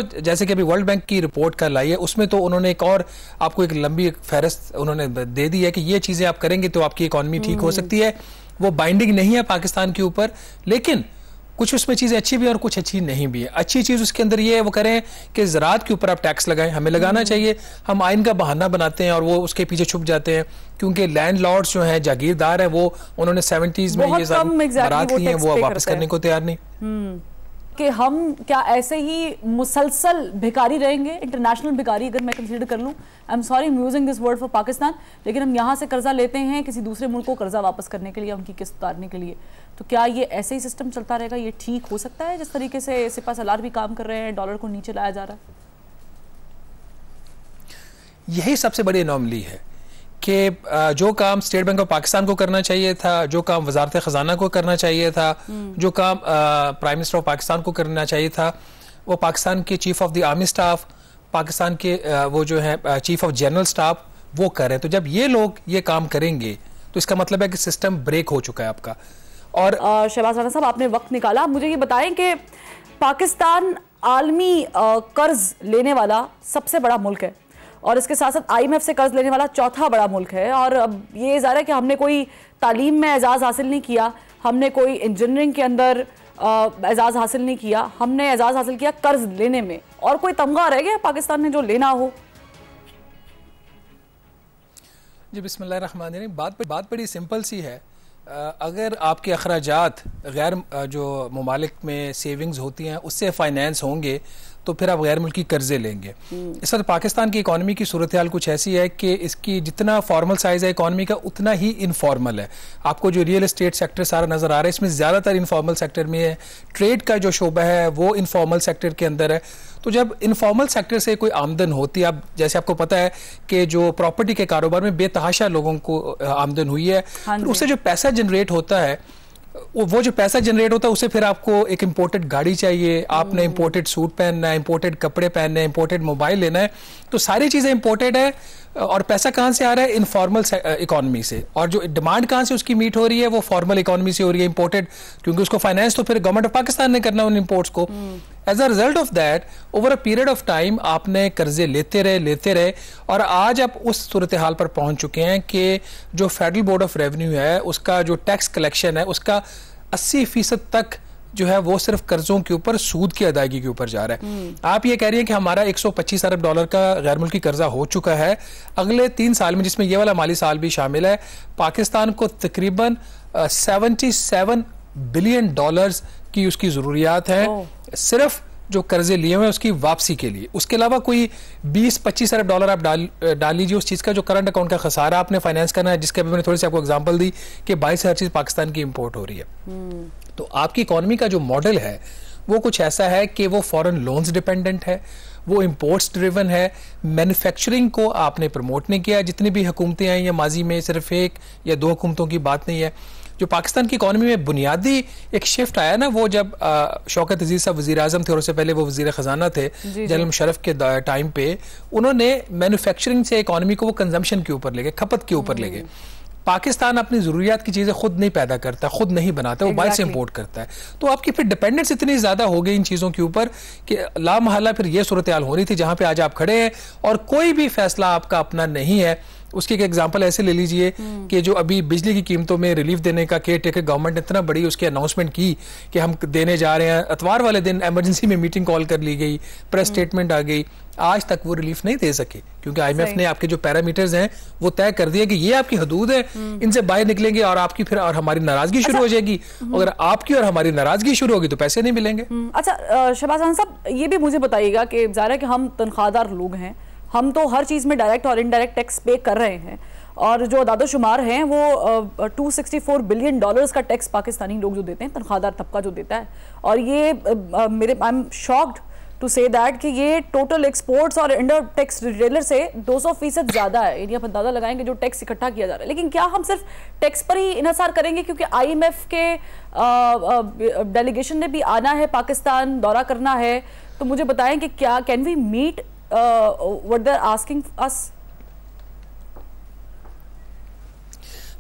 तो जैसे कि अभी वर्ल्ड बैंक की रिपोर्ट कल आई है, उसमें तो उन्होंने एक और आपको एक लंबी फहरिस्त उन्होंने दे दी है कि ये चीजें आप करेंगे तो आपकी इकॉनमी ठीक हो सकती है। वो बाइंडिंग नहीं है पाकिस्तान के ऊपर, लेकिन कुछ उसमें चीजें अच्छी भी है और कुछ अच्छी नहीं भी है। अच्छी चीज उसके अंदर ये है वो करें कि ज़राअत के ऊपर आप टैक्स लगाएं, हमें लगाना चाहिए। हम आइन का बहाना बनाते हैं और वो उसके पीछे छुप जाते हैं, क्योंकि लैंडलॉर्ड्स जो हैं, जागीरदार है, वो उन्होंने 70s में ये बारात ली है, वो वापस करने को तैयार नहीं। कि हम क्या ऐसे ही मुसलसल भिखारी रहेंगे, इंटरनेशनल भिखारी अगर मैं कंसीडर कर लूँ, I am sorry using this word for Pakistan, लेकिन हम यहाँ से कर्जा लेते हैं किसी दूसरे मुल्क को कर्जा वापस करने के लिए, उनकी किस्त उतारने के लिए। तो क्या ये ऐसे ही सिस्टम चलता रहेगा? ये ठीक हो सकता है जिस तरीके से सिपा सलार भी काम कर रहे हैं, डॉलर को नीचे लाया जा रहा है? यही सबसे बड़ी एनॉमली है कि जो काम स्टेट बैंक ऑफ पाकिस्तान को करना चाहिए था, जो काम वजारत खजाना को करना चाहिए था, जो काम प्राइम मिनिस्टर ऑफ पाकिस्तान को करना चाहिए था, वो पाकिस्तान के chief of the army staff, Pakistan के वो जो है चीफ ऑफ जनरल स्टाफ, वो कर रहे हैं। तो जब ये लोग ये काम करेंगे तो इसका मतलब है कि सिस्टम ब्रेक हो चुका है आपका। और शहबाज राना साहब, आपने वक्त निकाला, मुझे ये बताएं कि पाकिस्तान आलमी कर्ज लेने वाला सबसे बड़ा मुल्क है और इसके साथ साथ IMF से कर्ज लेने वाला चौथा बड़ा मुल्क है। और अब ये ज़ाहिर है कि हमने कोई तालीम में एजाज़ हासिल नहीं किया, हमने कोई इंजीनियरिंग के अंदर एजाज़ हासिल नहीं किया, हमने एजाज़ हासिल किया कर्ज लेने में। और कोई तमगा रह गया पाकिस्तान में जो लेना हो? जी बिस्मिल्लाहिर्रहमानिर्रहीम, बात बड़ी सिंपल सी है। अगर आपके अखराजात गैर जो ममालिक में सेविंग्स होती हैं उससे फाइनेंस होंगे तो फिर आप गैर मुल्की कर्जे लेंगे। इस वक्त पाकिस्तान की इकॉनमी की सूरत हाल कुछ ऐसी है कि इसकी जितना फॉर्मल साइज है इकॉनमी का, उतना ही इनफॉर्मल है। आपको जो रियल एस्टेट सेक्टर सारा नज़र आ रहा है, इसमें ज़्यादातर इनफॉर्मल सेक्टर में है। ट्रेड का जो शोबा है वो इनफॉर्मल सेक्टर के अंदर है। तो जब इनफॉर्मल सेक्टर से कोई आमदन होती है, अब जैसे आपको पता है कि जो प्रॉपर्टी के कारोबार में बेतहाशा लोगों को आमदन हुई है, तो उससे जो पैसा जनरेट होता है, वो जो पैसा जनरेट होता है उससे फिर आपको एक इंपोर्टेड गाड़ी चाहिए, आपने इंपोर्टेड सूट पहनना है, इंपोर्टेड कपड़े पहनने हैं, इंपोर्टेड मोबाइल लेना है। तो सारी चीज़ें इंपोर्टेड है और पैसा कहाँ से आ रहा है? इनफॉर्मल इकॉनमी से। और जो डिमांड कहाँ से उसकी मीट हो रही है वो फॉर्मल इकॉनमी से हो रही है, इंपोर्टेड, क्योंकि उसको फाइनेंस तो फिर गवर्नमेंट ऑफ पाकिस्तान ने करना उन इंपोर्ट्स को। As a result of that over a period of time आपने कर्जे लेते रहे और आज आप उस सूरत हाल पर पहुंच चुके हैं कि जो फेडरल बोर्ड ऑफ रेवेन्यू है उसका जो टैक्स कलेक्शन है उसका 80% तक जो है वो सिर्फ कर्जों के ऊपर सूद की अदायगी के ऊपर जा रहा है। आप ये कह रही हैं कि हमारा 125 अरब डॉलर का गैर मुल्की कर्जा हो चुका है। अगले 3 साल में, जिसमें ये वाला माली साल भी शामिल है, पाकिस्तान को तकरीबन 77 बिलियन डॉलर्स की उसकी ज़रूरियात है सिर्फ जो कर्जे लिए हुए हैं उसकी वापसी के लिए। उसके अलावा कोई 20-25 अरब डॉलर आप डाल लीजिए उस चीज़ का जो करंट अकाउंट का खसारा आपने फाइनेंस करना है, जिसके मैंने थोड़ी सी आपको एग्जांपल दी कि 22 हर चीज़ पाकिस्तान की इंपोर्ट हो रही है। तो आपकी इकॉनमी का जो मॉडल है वो कुछ ऐसा है कि वो फॉरेन लोन्स डिपेंडेंट है, वो इंपोर्ट्स ड्रिवन है। मैन्युफैक्चरिंग को आपने प्रमोट नहीं किया। जितनी भी हुकूमतें आई हैं माजी में, सिर्फ 1 या 2 हुकूमतों की बात नहीं है। जो पाकिस्तान की इकॉनमी में बुनियादी एक शिफ्ट आया ना, वो जब शौकत अजीज साहब वज़ीर आज़म थे और उससे पहले वो वज़ीर ख़जाना थे जनरल मुशर्रफ के टाइम पे, उन्होंने मैन्युफैक्चरिंग से इकॉनमी को वो कंजम्पशन के ऊपर ले गए, खपत के ऊपर ले गए। पाकिस्तान अपनी ज़रूरियात की चीज़ें खुद नहीं पैदा करता, खुद नहीं बनाता, वो बाहर से इंपोर्ट करता है। तो आपकी फिर डिपेंडेंस इतनी ज़्यादा हो गई इन चीज़ों के ऊपर कि लामहला फिर ये सूरत हाल हो रही थी जहाँ पे आज आप खड़े हैं और कोई भी फैसला आपका अपना नहीं है। उसकी एक एग्जांपल ऐसे ले लीजिए कि जो अभी बिजली की कीमतों में रिलीफ देने का केयर टेकर गवर्नमेंट ने इतना बड़ी उसकी अनाउंसमेंट की कि हम देने जा रहे हैं, इतवार वाले दिन इमरजेंसी में मीटिंग कॉल कर ली गई, प्रेस स्टेटमेंट आ गई, आज तक वो रिलीफ नहीं दे सके क्योंकि IMF ने आपके जो पैरामीटर्स हैं वो तय कर दिया कि ये आपकी हदूद है, इनसे बाहर निकलेंगे और आपकी फिर और हमारी नाराजगी शुरू हो जाएगी। अगर आपकी और हमारी नाराजगी शुरू होगी तो पैसे नहीं मिलेंगे। अच्छा शहबाज खान साहब, ये भी मुझे बताइएगा कि ज़ाहिर है कि हम तनख्वाहदार लोग हैं, हम तो हर चीज़ में डायरेक्ट और इनडायरेक्ट टैक्स पे कर रहे हैं और जो अदाद-ओ-शुमार हैं वो 264 बिलियन डॉलर्स का टैक्स पाकिस्तानी लोग जो देते हैं, तनख्वाहदार तबका जो देता है। और ये I am shocked to say that कि ये टोटल एक्सपोर्ट्स और इंडर टैक्स रिटेलर से 200% ज़्यादा है। यानी आप अंदाज़ा लगाएंगे जो टैक्स इकट्ठा किया जा रहा है। लेकिन क्या हम सिर्फ टैक्स पर ही इन्हसार करेंगे? क्योंकि IMF के डेलीगेशन ने भी आना है, पाकिस्तान दौरा करना है। तो मुझे बताएं कि क्या can we meet what they are asking us?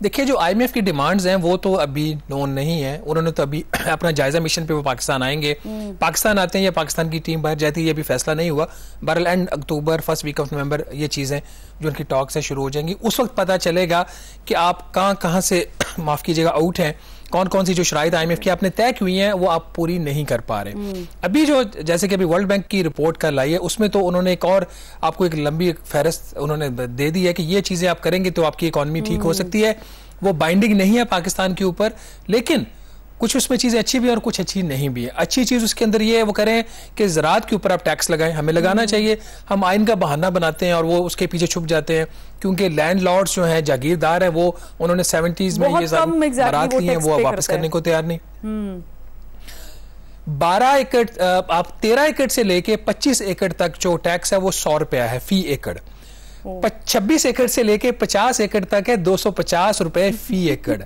देखिए जो IMF की डिमांड्स हैं वो तो अभी नोन नहीं है, उन्होंने तो अभी अपना जायजा मिशन पे वो पाकिस्तान आएंगे, पाकिस्तान आते हैं या पाकिस्तान की टीम बाहर जाती है ये अभी फैसला नहीं हुआ। बहरहाल end October first week of November ये चीज़ें जो उनकी टॉक्स हैं शुरू हो जाएंगी, उस वक्त पता चलेगा कि आप कहाँ से माफ़ कीजिएगा आउट हैं, कौन कौन सी जो शराइत IMF की आपने तय हुई हैं वो आप पूरी नहीं कर पा रहे। अभी जो जैसे कि अभी वर्ल्ड बैंक की रिपोर्ट कल लाई है उसमें तो उन्होंने एक और आपको एक लंबी फहरिस्त उन्होंने दे दी है कि ये चीज़ें आप करेंगे तो आपकी इकॉनमी ठीक हो सकती है। वो बाइंडिंग नहीं है पाकिस्तान के ऊपर, लेकिन कुछ उसमें चीज़ें अच्छी भी हैं और कुछ अच्छी नहीं भी है। अच्छी चीज़ उसके अंदर ये है वो करें कि ज़राअत के ऊपर आप टैक्स लगाएं, हमें लगाना चाहिए। हम आइन का बहाना बनाते हैं और वो उसके पीछे छुप जाते हैं, क्योंकि लैंडलॉर्ड्स जो हैं जागीरदार हैं वो उन्होंने 70s में ये बरात ली है, वो वापस करने को तैयार नहीं। 12 एकड़ आप 13 एकड़ से लेके 25 एकड़ तक जो टैक्स है वो 100 रुपया है फी एकड़। 26 एकड़ से लेके 50 एकड़ तक है 250 रुपए फी एकड़।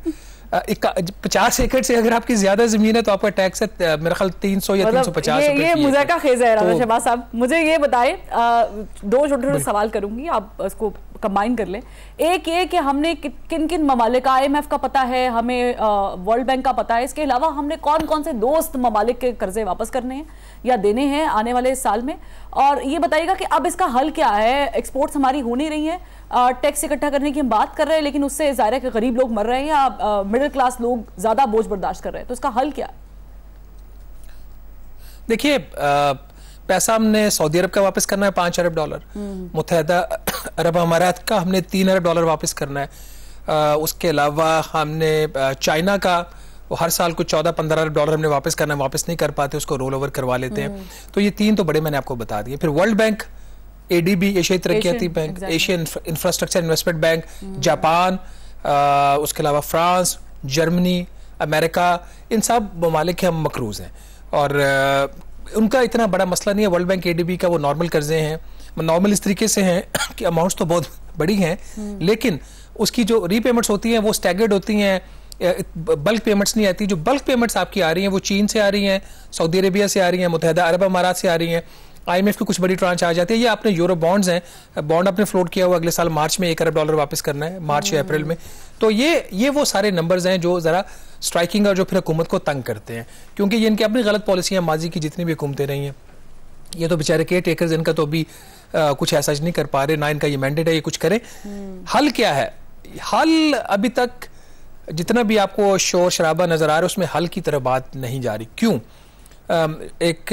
50 एकड़ से अगर आपकी ज्यादा जमीन है तो आपका टैक्स है मेरा ख्याल 300 या 350 रुपए। ये मुज़ाका खेज़ है राना शहबाज साहब। मुझे ये बताएं, दो छोटे सवाल करूंगी, आप इसको कंबाइन कर लें। एक ये कि हमने किन किन ममालिक, IMF का पता है हमें, वर्ल्ड बैंक का पता है, इसके अलावा हमने कौन कौन से दोस्त ममालिक के कर्जे वापस करने हैं या देने हैं आने वाले साल में, और ये बताइएगा कि अब इसका हल क्या है। एक्सपोर्ट्स हमारी हो नहीं रही हैं, टैक्स इकट्ठा करने की हम बात कर रहे हैं, लेकिन उससे ज़ाहिर है कि गरीब लोग मर रहे हैं या मिडिल क्लास लोग ज़्यादा बोझ बर्दाश्त कर रहे हैं, तो इसका हल क्या? देखिए पैसा हमने सऊदी अरब का वापस करना है $5 अरब, मुत्तहिदा अरब अमारात का हमने $3 अरब वापस करना है। उसके अलावा हमने चाइना का वो हर साल कुछ 14-15 अरब डॉलर हमने वापस करना है, वापस नहीं कर पाते, उसको रोल ओवर करवा लेते हैं। तो ये 3 तो बड़े मैंने आपको बता दिए। फिर वर्ल्ड बैंक, ADB एशियाई तरक्याती bank, Asian infrastructure investment bank, Japan, उसके अलावा फ्रांस, जर्मनी, अमेरिका, इन सब ममालिक के हम मकरूज हैं और उनका इतना बड़ा मसला नहीं है। वर्ल्ड बैंक ADB का वो नॉर्मल कर्जे हैं, नॉर्मल इस तरीके से हैं कि अमाउंट्स तो बहुत बड़ी हैं, लेकिन उसकी जो रीपेमेंट्स होती हैं वो स्टैगर्ड होती हैं, बल्क पेमेंट्स नहीं आती। जो बल्क पेमेंट्स आपकी आ रही हैं वो चीन से आ रही हैं, सऊदी अरेबिया से आ रही हैं, मुत्तहिदा अरब अमारात से आ रही हैं, IMF की कुछ बड़ी ट्रांच आ जाती है। ये आपने यूरो बॉन्ड्स हैं, बॉन्ड आपने फ्लोट किया हुआ, अगले साल मार्च में $1 अरब वापस करना है, मार्च या अप्रैल में। तो ये वो सारे नंबर्स हैं जो ज़रा स्ट्राइकिंग और जो फिर हुकूमत को तंग करते हैं, क्योंकि ये इनकी अपनी गलत पॉलिसियाँ माजी की जितनी भी हुकूमतें रही हैं, ये तो बेचारे केयर टेकर्स, इनका तो अभी कुछ ऐसा नहीं कर पा रहे, ना इनका ये मैंडेट है ये कुछ करें। हल क्या है? हल अभी तक जितना भी आपको शोर शराबा नजर आ रहा है उसमें हल की तरफ बात नहीं जा रही। क्यों? एक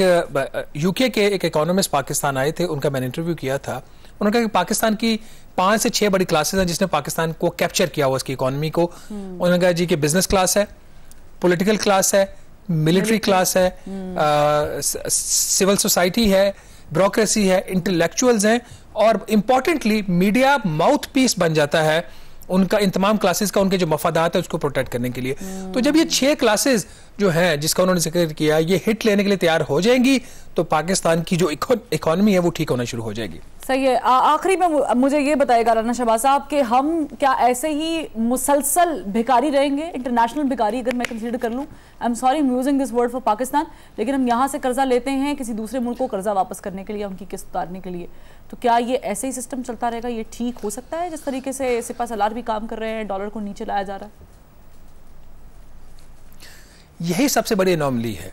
UK के एक इकोनॉमिस्ट पाकिस्तान आए थे, उनका मैंने इंटरव्यू किया था। उन्होंने कहा कि पाकिस्तान की 5 से 6 बड़ी क्लासेस हैं जिसने पाकिस्तान को कैप्चर किया हुआ, उसकी इकोनॉमी को। उन्होंने कहा जी कि बिजनेस क्लास है, पॉलिटिकल क्लास है, मिलिट्री क्लास है, सिविल सोसाइटी है, ब्यूरोक्रेसी है, इंटेलेक्चुअल्स हैं, और इंपॉर्टेंटली मीडिया माउथ पीस बन जाता है उनका, इन तमाम क्लासेस का, उनके जो मफादात है उसको प्रोटेक्ट करने के लिए। तो जब ये 6 क्लासेस जो हैं जिसका उन्होंने जिक्र किया ये हिट लेने के लिए तैयार हो जाएंगी तो पाकिस्तान की जो इकोनॉमी है वो ठीक होना शुरू हो जाएगी। सही है। आखिरी में मुझे ये बताएगा राना शहबाज साहब कि हम क्या ऐसे ही मुसलसल भिखारी रहेंगे, इंटरनेशनल भिखारी अगर मैं कंसीडर कर लूँ, I am sorry using this word for Pakistan, लेकिन हम यहाँ से कर्जा लेते हैं किसी दूसरे मुल्क को कर्जा वापस करने के लिए, उनकी किस्त उतारने के लिए, तो क्या ये ऐसे ही सिस्टम चलता रहेगा? ये ठीक हो सकता है जिस तरीके से सिपा सलार भी काम कर रहे हैं, डॉलर को नीचे लाया जा रहा है? यही सबसे बड़ी एनॉमली है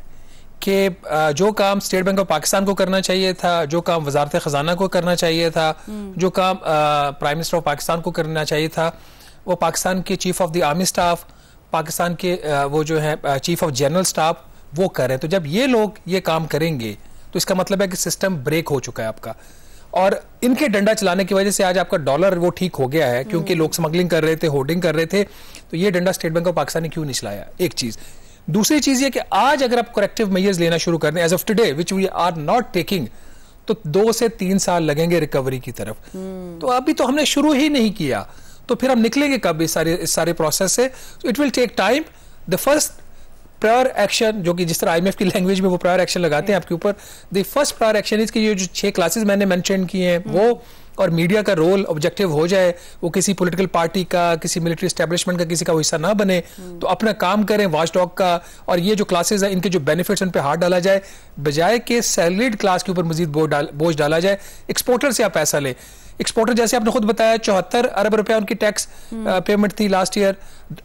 कि जो काम स्टेट बैंक ऑफ पाकिस्तान को करना चाहिए था, जो काम वजारत खजाना को करना चाहिए था, जो काम प्राइम मिनिस्टर ऑफ पाकिस्तान को करना चाहिए था, वो पाकिस्तान के chief of the army staff, Pakistan के वो जो है चीफ ऑफ जनरल स्टाफ वो कर रहे हैं। तो जब ये लोग ये काम करेंगे तो इसका मतलब है कि सिस्टम ब्रेक हो चुका है आपका, और इनके डंडा चलाने की वजह से आज आपका डॉलर वो ठीक हो गया है, क्योंकि लोग स्मगलिंग कर रहे थे, होर्डिंग कर रहे थे। तो ये डंडा स्टेट बैंक ऑफ पाकिस्तान ने क्यों नहीं चलाया? एक चीज। दूसरी चीज ये कि आज अगर आप करेक्टिव मेजर्स लेना शुरू कर दें as of today which we are not taking, तो 2 से 3 साल लगेंगे रिकवरी की तरफ। तो अभी तो हमने शुरू ही नहीं किया, तो फिर हम निकलेंगे कब इस सारे प्रोसेस से? It will take time. The first prior action, जो कि जिस तरह IMF की लैंग्वेज में वो प्रायर एक्शन लगाते हैं आपके ऊपर, the first prior action is कि ये जो 6 क्लासेस मैंने मेंशन किए हैं वो और मीडिया का रोल ऑब्जेक्टिव हो जाए, वो किसी पॉलिटिकल पार्टी का, किसी मिलिट्री एस्टेब्लिशमेंट का किसी का हिस्सा ना बने, तो अपना काम करें वॉच डॉग का, और ये जो क्लासेस हैं इनके जो बेनिफिट्स उन पे हाथ डाला जाए, बजाय कि सैलरीड क्लास के ऊपर मजीद बोझ डाला जाए। एक्सपोर्टर से आप पैसा लें। एक्सपोर्टर जैसे आपने खुद बताया 74 अरब रुपया उनकी टैक्स पेमेंट थी लास्ट ईयर,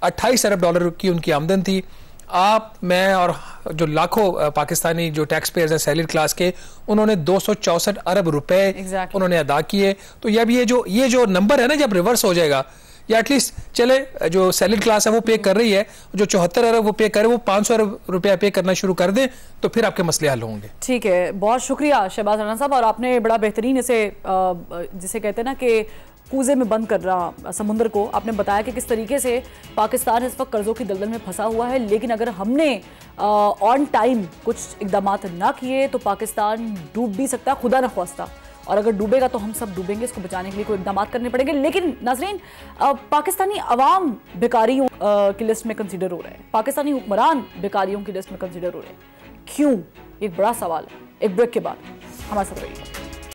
28 अरब डॉलर की उनकी आमदन थी। आप, मैं और जो लाखों पाकिस्तानी जो टैक्स पेयर्स हैं सैलरी क्लास के, उन्होंने 264 अरब रुपए उन्होंने अदा किए। तो अब ये जो नंबर है ना, जब रिवर्स हो जाएगा, या एटलीस्ट चले जो सैलरी क्लास है वो पे कर रही है, जो 74 अरब वो पे करे, वो 500 अरब रुपया पे करना शुरू कर दें, तो फिर आपके मसले हल होंगे। ठीक है, बहुत शुक्रिया शहबाज राना साहब। और आपने बड़ा बेहतरीन इसे जिसे कहते हैं ना कि कूजे में बंद कर रहा समुद्र को, आपने बताया कि किस तरीके से पाकिस्तान इस वक्त कर्जों की दलदल में फंसा हुआ है। लेकिन अगर हमने ऑन टाइम कुछ इकदाम ना किए तो पाकिस्तान डूब भी सकता है, खुदा न ख्वास्ता। और अगर डूबेगा तो हम सब डूबेंगे। इसको बचाने के लिए कोई इकदाम करने पड़ेंगे। लेकिन नाज़रीन, पाकिस्तानी अवाम भिखारियों की लिस्ट में कंसीडर हो रहे हैं, पाकिस्तानी हुक्मरान भिखारियों की लिस्ट में कंसीडर हो रहे हैं। क्यों? एक बड़ा सवाल है। एक ब्रेक के बाद हमारे साथ रहिएगा।